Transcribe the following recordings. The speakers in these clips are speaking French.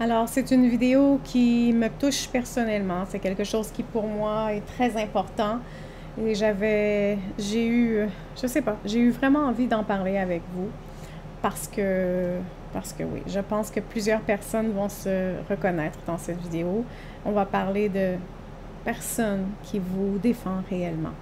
Alors, c'est une vidéo qui me touche personnellement. C'est quelque chose qui, pour moi, est très important. Et j'ai eu, je sais pas, j'ai eu vraiment envie d'en parler avec vous parce que, parce que oui, je pense que plusieurs personnes vont se reconnaître dans cette vidéo. On va parler de personnes qui vous défendent réellement.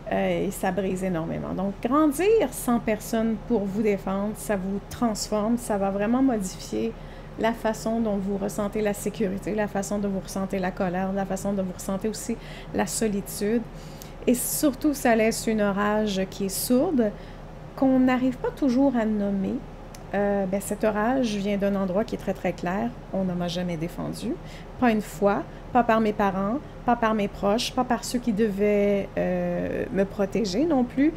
Et ça brise énormément. Donc, grandir sans personne pour vous défendre, ça vous transforme, ça va vraiment modifier la façon dont vous ressentez la sécurité, la façon dont vous ressentez la colère, la façon dont vous ressentez aussi la solitude. Et surtout, ça laisse une orage qui est sourde, qu'on n'arrive pas toujours à nommer. Cet orage vient d'un endroit qui est très très clair. On ne m'a jamais défendu. Pas une fois, pas par mes parents, pas par mes proches, pas par ceux qui devaient me protéger non plus,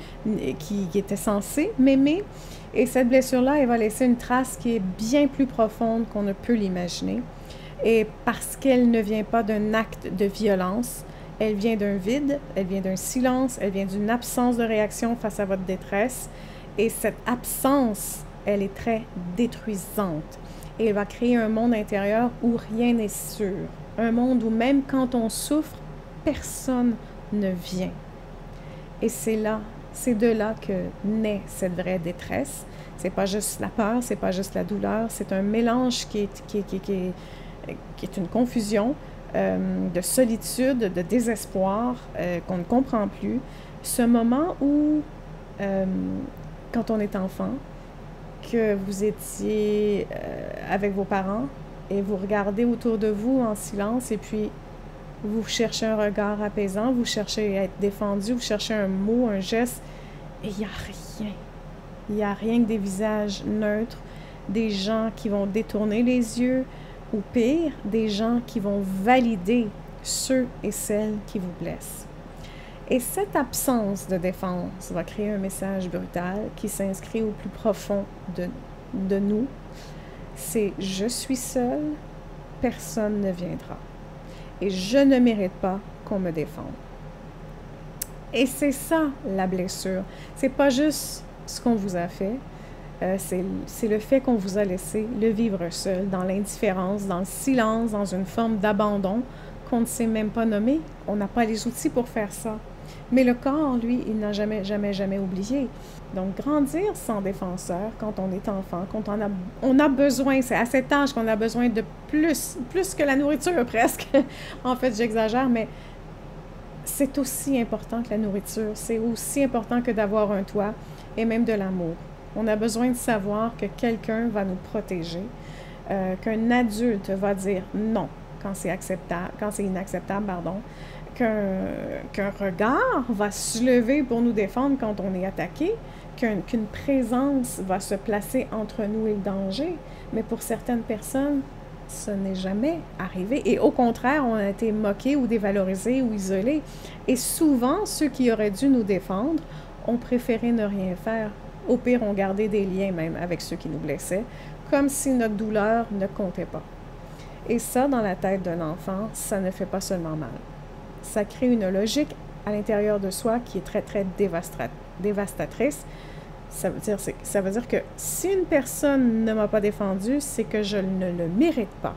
qui étaient censés m'aimer. Et cette blessure-là, elle va laisser une trace qui est bien plus profonde qu'on ne peut l'imaginer. Et parce qu'elle ne vient pas d'un acte de violence, elle vient d'un vide, elle vient d'un silence, elle vient d'une absence de réaction face à votre détresse. Et cette absence, elle est très détruisante. Et elle va créer un monde intérieur où rien n'est sûr. Un monde où même quand on souffre, personne ne vient. Et c'est de là que naît cette vraie détresse. C'est pas juste la peur, c'est pas juste la douleur, c'est un mélange qui est une confusion de solitude, de désespoir qu'on ne comprend plus. Ce moment où, quand on est enfant, que vous étiez avec vos parents et vous regardez autour de vous en silence et puis vous cherchez un regard apaisant, vous cherchez à être défendu, vous cherchez un mot, un geste, et il n'y a rien. Il n'y a rien que des visages neutres, des gens qui vont détourner les yeux, ou pire, des gens qui vont valider ceux et celles qui vous blessent. Et cette absence de défense va créer un message brutal qui s'inscrit au plus profond de nous. C'est « je suis seul, personne ne viendra ». Et je ne mérite pas qu'on me défende. Et c'est ça, la blessure. C'est pas juste ce qu'on vous a fait, c'est le fait qu'on vous a laissé le vivre seul, dans l'indifférence, dans le silence, dans une forme d'abandon qu'on ne sait même pas nommer. On n'a pas les outils pour faire ça. Mais le corps, lui, il n'a jamais, jamais, jamais oublié. Donc, grandir sans défenseur, quand on est enfant, quand on a besoin, c'est à cet âge qu'on a besoin de plus que la nourriture presque. En fait, j'exagère, mais c'est aussi important que la nourriture. C'est aussi important que d'avoir un toit et même de l'amour. On a besoin de savoir que quelqu'un va nous protéger, qu'un adulte va dire non quand c'est acceptable, quand c'est inacceptable, pardon, qu'un regard va se lever pour nous défendre quand on est attaqué, qu'une présence va se placer entre nous et le danger. Mais pour certaines personnes, ce n'est jamais arrivé. Et au contraire, on a été moqués ou dévalorisés ou isolés. Et souvent, ceux qui auraient dû nous défendre ont préféré ne rien faire. Au pire, ont gardé des liens même avec ceux qui nous blessaient, comme si notre douleur ne comptait pas. Et ça, dans la tête d'un enfant, ça ne fait pas seulement mal. Ça crée une logique à l'intérieur de soi qui est très, très dévastatrice. Ça veut dire que si une personne ne m'a pas défendu, c'est que je ne le mérite pas.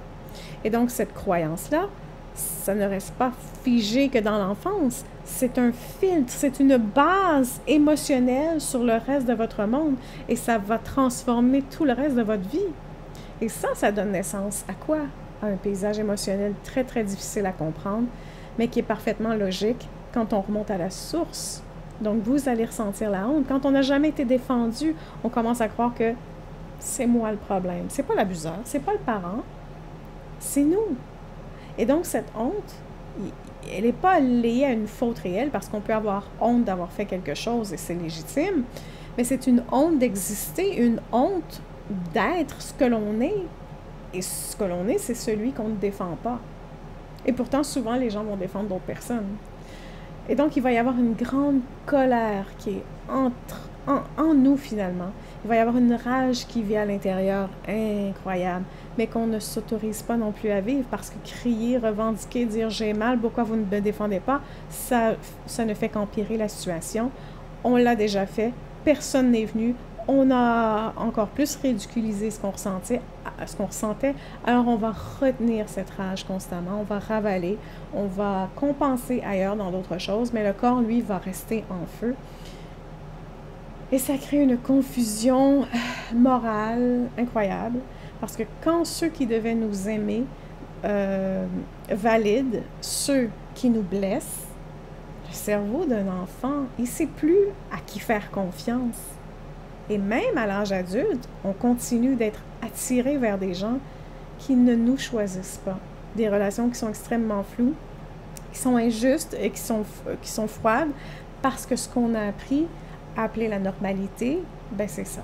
Et donc, cette croyance-là, ça ne reste pas figé que dans l'enfance. C'est un filtre, c'est une base émotionnelle sur le reste de votre monde et ça va transformer tout le reste de votre vie. Et ça donne naissance à quoi? À un paysage émotionnel très, très difficile à comprendre, mais qui est parfaitement logique quand on remonte à la source. Donc, vous allez ressentir la honte. Quand on n'a jamais été défendu, on commence à croire que c'est moi le problème. C'est pas l'abuseur, c'est pas le parent, c'est nous. Et donc, cette honte, elle n'est pas liée à une faute réelle parce qu'on peut avoir honte d'avoir fait quelque chose et c'est légitime, mais c'est une honte d'exister, une honte d'être ce que l'on est. Et ce que l'on est, c'est celui qu'on ne défend pas. Et pourtant, souvent, les gens vont défendre d'autres personnes. Et donc, il va y avoir une grande colère qui est en nous, finalement. Il va y avoir une rage qui vit à l'intérieur, incroyable, mais qu'on ne s'autorise pas non plus à vivre parce que crier, revendiquer, dire « j'ai mal, pourquoi vous ne me défendez pas », ça ne fait qu'empirer la situation. On l'a déjà fait, personne n'est venu, on a encore plus ridiculisé ce qu'on ressentait, alors on va retenir cette rage constamment, on va ravaler, on va compenser ailleurs dans d'autres choses, mais le corps, lui, va rester en feu. Et ça crée une confusion morale incroyable, parce que quand ceux qui devaient nous aimer valident ceux qui nous blessent, le cerveau d'un enfant, il ne sait plus à qui faire confiance. Et même à l'âge adulte, on continue d'être attiré vers des gens qui ne nous choisissent pas. Des relations qui sont extrêmement floues, qui sont injustes et qui sont froides, parce que ce qu'on a appris à appeler la normalité, ben c'est ça.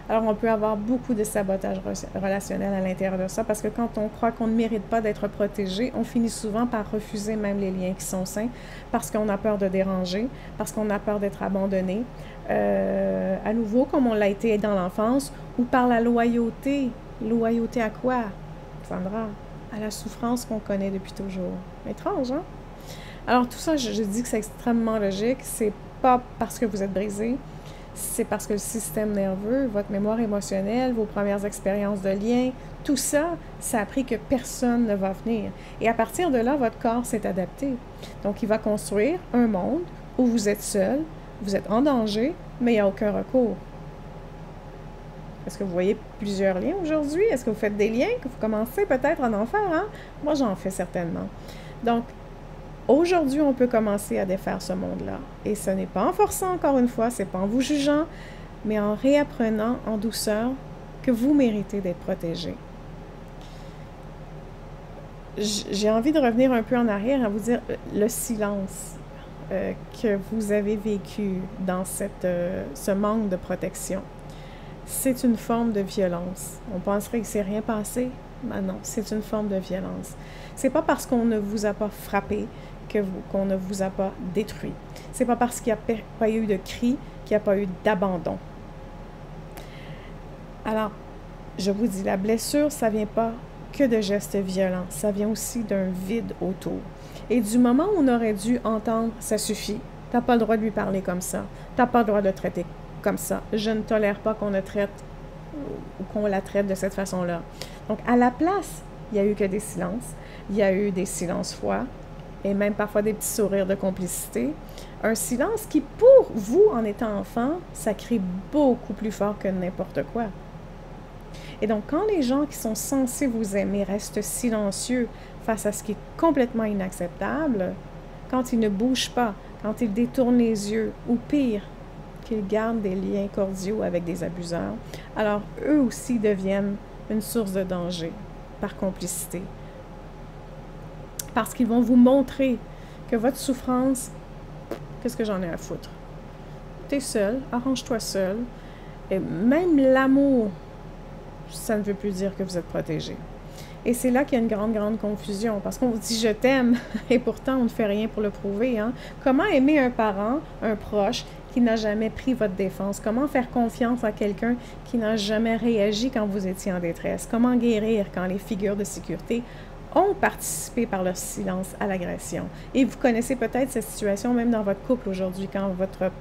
Alors, on peut avoir beaucoup de sabotage relationnel à l'intérieur de ça, parce que quand on croit qu'on ne mérite pas d'être protégé, on finit souvent par refuser même les liens qui sont sains, parce qu'on a peur de déranger, parce qu'on a peur d'être abandonné, à nouveau, comme on l'a été dans l'enfance, ou par la loyauté. Loyauté à quoi, Sandra? À la souffrance qu'on connaît depuis toujours. Étrange, hein? Alors, tout ça, je dis que c'est extrêmement logique. C'est pas parce que vous êtes brisé, c'est parce que le système nerveux, votre mémoire émotionnelle, vos premières expériences de lien, tout ça, ça a appris que personne ne va venir. Et à partir de là, votre corps s'est adapté. Donc, il va construire un monde où vous êtes seul, vous êtes en danger, mais il n'y a aucun recours. Est-ce que vous voyez plusieurs liens aujourd'hui? Est-ce que vous faites des liens? Que vous commencez peut-être à en faire, hein? Moi, j'en fais certainement. Donc, aujourd'hui, on peut commencer à défaire ce monde-là. Et ce n'est pas en forçant, encore une fois, ce n'est pas en vous jugeant, mais en réapprenant en douceur que vous méritez d'être protégé. J'ai envie de revenir un peu en arrière à vous dire le silence que vous avez vécu dans ce manque de protection. C'est une forme de violence. On penserait que c'est rien passé, mais non, c'est une forme de violence. C'est pas parce qu'on ne vous a pas frappé qu'on ne vous a pas détruit. C'est pas parce qu'il n'y a pas eu de cri qu'il n'y a pas eu d'abandon. Alors, je vous dis, la blessure, ça vient pas que de gestes violents, ça vient aussi d'un vide autour. Et du moment où on aurait dû entendre « ça suffit », t'as pas le droit de lui parler comme ça, t'as pas le droit de le traiter comme ça, je ne tolère pas qu'on la traite de cette façon-là. Donc, à la place, il n'y a eu que des silences, il y a eu des silences froids, et même parfois des petits sourires de complicité. Un silence qui, pour vous, en étant enfant, ça crie beaucoup plus fort que n'importe quoi. Et donc, quand les gens qui sont censés vous aimer restent silencieux face à ce qui est complètement inacceptable, quand ils ne bougent pas, quand ils détournent les yeux, ou pire, qu'ils gardent des liens cordiaux avec des abuseurs, alors eux aussi deviennent une source de danger par complicité. Parce qu'ils vont vous montrer que votre souffrance, qu'est-ce que j'en ai à foutre? T'es seul, arrange-toi seul. Et même l'amour, ça ne veut plus dire que vous êtes protégé. Et c'est là qu'il y a une grande, grande confusion, parce qu'on vous dit « je t'aime » et pourtant on ne fait rien pour le prouver. Hein? Comment aimer un parent, un proche, qui n'a jamais pris votre défense? Comment faire confiance à quelqu'un qui n'a jamais réagi quand vous étiez en détresse? Comment guérir quand les figures de sécurité ont participé par leur silence à l'agression? Et vous connaissez peut-être cette situation même dans votre couple aujourd'hui, quand votre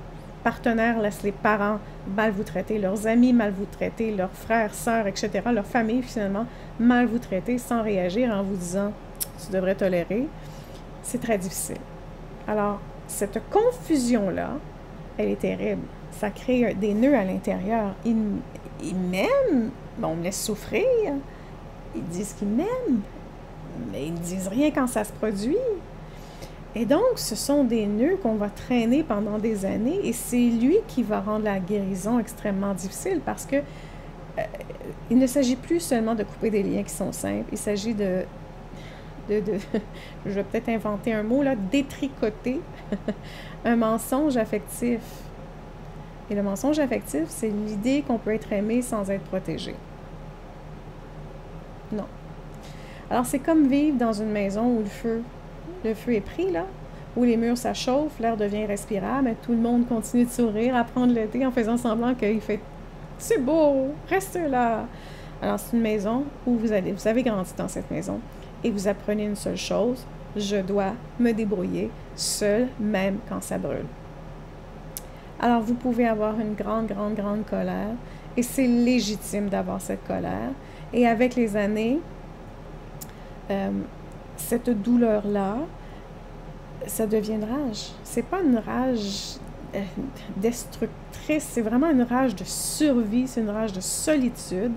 partenaire laisse les parents mal vous traiter, leurs amis mal vous traiter, leurs frères, sœurs, etc., leur famille finalement mal vous traiter sans réagir en vous disant « tu devrais tolérer », c'est très difficile. Alors, cette confusion-là, elle est terrible. Ça crée des nœuds à l'intérieur. Ils m'aiment, on me laisse souffrir. Ils disent qu'ils m'aiment, mais ils ne disent rien quand ça se produit. Et donc, ce sont des nœuds qu'on va traîner pendant des années et c'est lui qui va rendre la guérison extrêmement difficile parce que il ne s'agit plus seulement de couper des liens qui sont simples, il s'agit de je vais peut-être inventer un mot là, détricoter un mensonge affectif. Et le mensonge affectif, c'est l'idée qu'on peut être aimé sans être protégé. Non. Alors, c'est comme vivre dans une maison où le feu est pris, là, où les murs, ça chauffe, l'air devient respirable, et tout le monde continue de sourire, à prendre le thé en faisant semblant qu'il fait « c'est beau, reste là ». Alors, c'est une maison où vous avez grandi dans cette maison, et vous apprenez une seule chose, je dois me débrouiller seul, même quand ça brûle. Alors, vous pouvez avoir une grande, grande, grande colère et c'est légitime d'avoir cette colère. Et avec les années, cette douleur-là, ça devient une rage. C'est pas une rage destructrice, c'est vraiment une rage de survie, c'est une rage de solitude.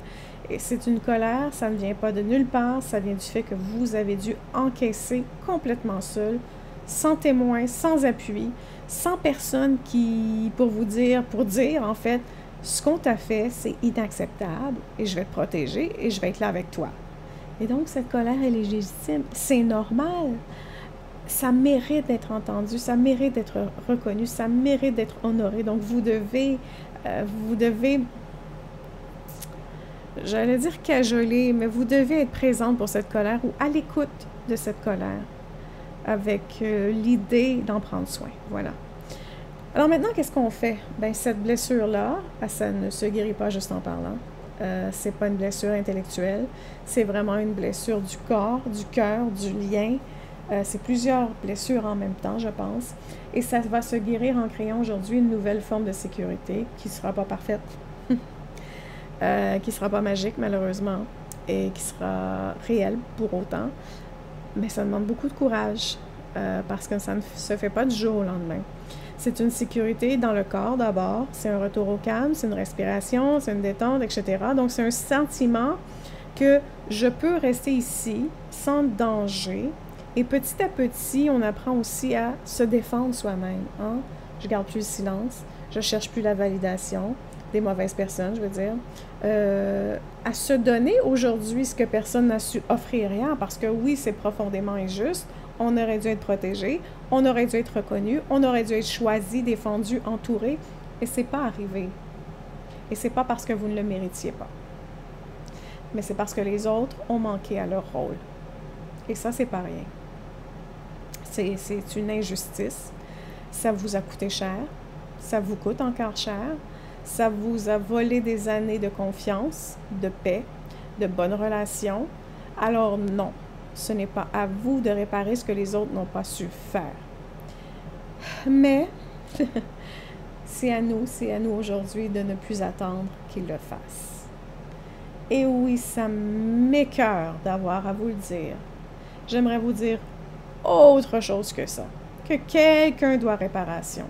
Et c'est une colère, ça ne vient pas de nulle part, ça vient du fait que vous avez dû encaisser complètement seul, sans témoin, sans appui, sans personne qui, pour dire en fait, ce qu'on t'a fait, c'est inacceptable et je vais te protéger et je vais être là avec toi. Et donc, cette colère, elle est légitime. C'est normal. Ça mérite d'être entendu, ça mérite d'être reconnu, ça mérite d'être honoré. Donc, vous devez, j'allais dire cajoler, mais vous devez être présente pour cette colère ou à l'écoute de cette colère avec l'idée d'en prendre soin. Voilà. Alors maintenant, qu'est-ce qu'on fait? Bien, cette blessure-là, ça ne se guérit pas juste en parlant. C'est pas une blessure intellectuelle, c'est vraiment une blessure du corps, du cœur, du lien. C'est plusieurs blessures en même temps, je pense. Et ça va se guérir en créant aujourd'hui une nouvelle forme de sécurité qui ne sera pas parfaite, qui ne sera pas magique malheureusement, et qui sera réelle pour autant. Mais ça demande beaucoup de courage, parce que ça ne se fait pas du jour au lendemain. C'est une sécurité dans le corps d'abord, c'est un retour au calme, c'est une respiration, c'est une détente, etc. Donc, c'est un sentiment que je peux rester ici sans danger. Et petit à petit, on apprend aussi à se défendre soi-même. Hein? Je garde plus le silence, je cherche plus la validation des mauvaises personnes, je veux dire. À se donner aujourd'hui ce que personne n'a su offrir hier, parce que oui, c'est profondément injuste. On aurait dû être protégé, on aurait dû être reconnu, on aurait dû être choisi, défendu, entouré, et c'est pas arrivé. Et c'est pas parce que vous ne le méritiez pas, mais c'est parce que les autres ont manqué à leur rôle. Et ça, c'est pas rien. C'est une injustice. Ça vous a coûté cher, ça vous coûte encore cher, ça vous a volé des années de confiance, de paix, de bonnes relations. Alors non. Ce n'est pas à vous de réparer ce que les autres n'ont pas su faire. Mais c'est à nous aujourd'hui de ne plus attendre qu'ils le fassent. Et oui, ça m'écoeure d'avoir à vous le dire. J'aimerais vous dire autre chose que ça, que quelqu'un doit réparation.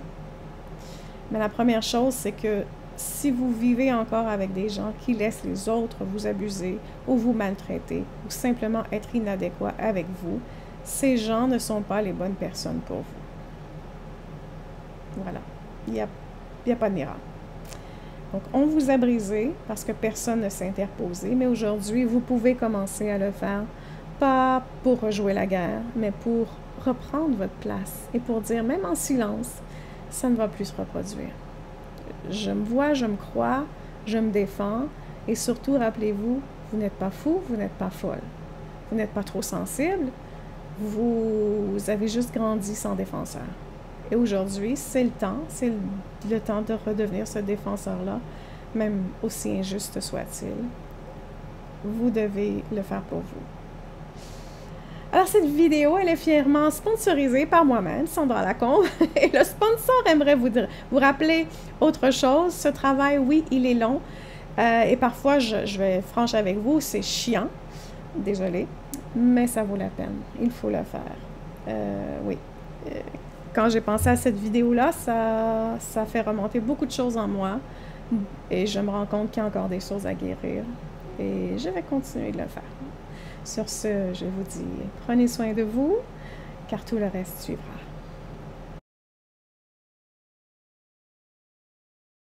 Mais la première chose, c'est que si vous vivez encore avec des gens qui laissent les autres vous abuser ou vous maltraiter ou simplement être inadéquats avec vous, ces gens ne sont pas les bonnes personnes pour vous. Voilà. Il n'y a pas de miracle. Donc, on vous a brisé parce que personne ne s'est interposé, mais aujourd'hui, vous pouvez commencer à le faire, pas pour rejouer la guerre, mais pour reprendre votre place et pour dire, même en silence, ça ne va plus se reproduire. Je me vois, je me crois, je me défends et surtout, rappelez-vous, vous n'êtes pas fou, vous n'êtes pas folle, vous n'êtes pas trop sensible, vous avez juste grandi sans défenseur. Et aujourd'hui, c'est le temps de redevenir ce défenseur-là, même aussi injuste soit-il. Vous devez le faire pour vous. Alors, cette vidéo, elle est fièrement sponsorisée par moi-même, Sandra Lacombe. Et le sponsor aimerait vous rappeler autre chose. Ce travail, oui, il est long. Et parfois, je vais être franche avec vous, c'est chiant. Désolée. Mais ça vaut la peine. Il faut le faire. Oui. Quand j'ai pensé à cette vidéo-là, ça fait remonter beaucoup de choses en moi. Et je me rends compte qu'il y a encore des choses à guérir. Et je vais continuer de le faire. Sur ce, je vous dis, prenez soin de vous, car tout le reste suivra.